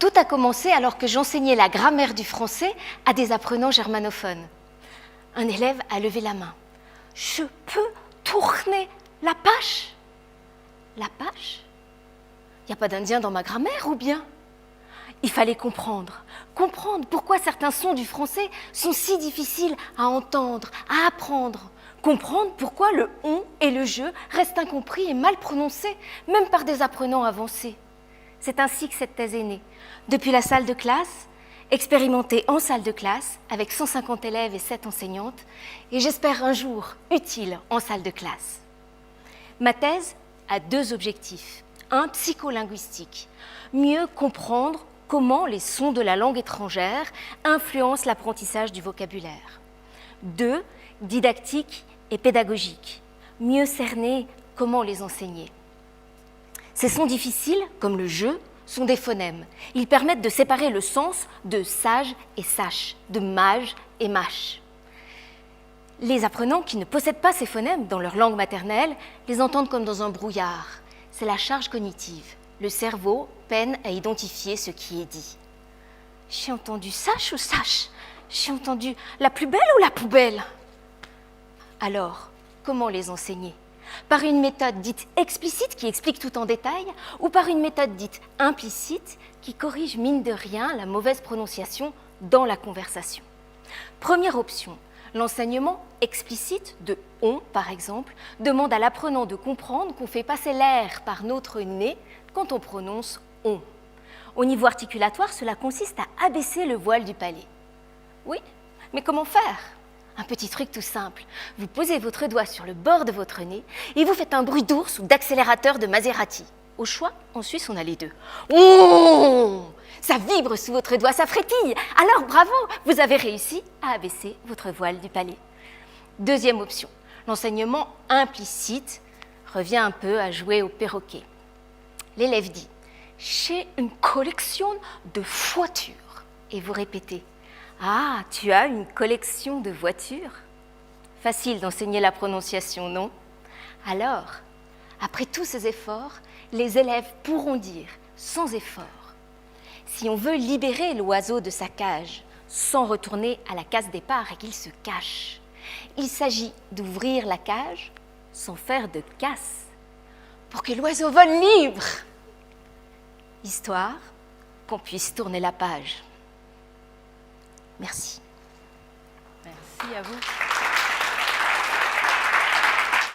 Tout a commencé alors que j'enseignais la grammaire du français à des apprenants germanophones. Un élève a levé la main. « Je peux tourner la page ?» La page ? Il n'y a pas d'indien dans ma grammaire ou bien ? Il fallait comprendre pourquoi certains sons du français sont si difficiles à entendre, à apprendre. Comprendre pourquoi le « on » et le « je » restent incompris et mal prononcés, même par des apprenants avancés. C'est ainsi que cette thèse est née. Depuis la salle de classe, expérimentée en salle de classe, avec 150 élèves et 7 enseignantes, et j'espère un jour utile en salle de classe. Ma thèse a 2 objectifs. Un, psycholinguistique. Mieux comprendre comment les sons de la langue étrangère influencent l'apprentissage du vocabulaire. 2, didactique et pédagogique. Mieux cerner comment les enseigner. Ces sons difficiles, comme le « je », sont des phonèmes. Ils permettent de séparer le sens de « sage » et « sache », de « mage » et « mâche ». Les apprenants qui ne possèdent pas ces phonèmes dans leur langue maternelle les entendent comme dans un brouillard. C'est la charge cognitive. Le cerveau peine à identifier ce qui est dit. J'ai entendu sache ou sache ? J'ai entendu la plus belle ou la poubelle ? Alors, comment les enseigner ? Par une méthode dite explicite qui explique tout en détail ou par une méthode dite implicite qui corrige mine de rien la mauvaise prononciation dans la conversation. Première option, l'enseignement explicite de « on » par exemple demande à l'apprenant de comprendre qu'on fait passer l'air par notre nez quand on prononce « on ». Au niveau articulatoire, cela consiste à abaisser le voile du palais. Oui, mais comment faire ? Un petit truc tout simple. Vous posez votre doigt sur le bord de votre nez et vous faites un bruit d'ours ou d'accélérateur de Maserati. Au choix, en Suisse, on a les deux. Oh ! Ça vibre sous votre doigt, ça frétille. Alors bravo, vous avez réussi à abaisser votre voile du palais. Deuxième option, l'enseignement implicite revient un peu à jouer au perroquet. L'élève dit « J'ai une collection de voitures » et vous répétez « Ah, tu as une collection de voitures ?» Facile d'enseigner la prononciation, non ? Alors, après tous ces efforts, les élèves pourront dire, sans effort, si on veut libérer l'oiseau de sa cage, sans retourner à la case départ et qu'il se cache, il s'agit d'ouvrir la cage sans faire de casse, pour que l'oiseau vole libre. Histoire qu'on puisse tourner la page. Merci. Merci à vous.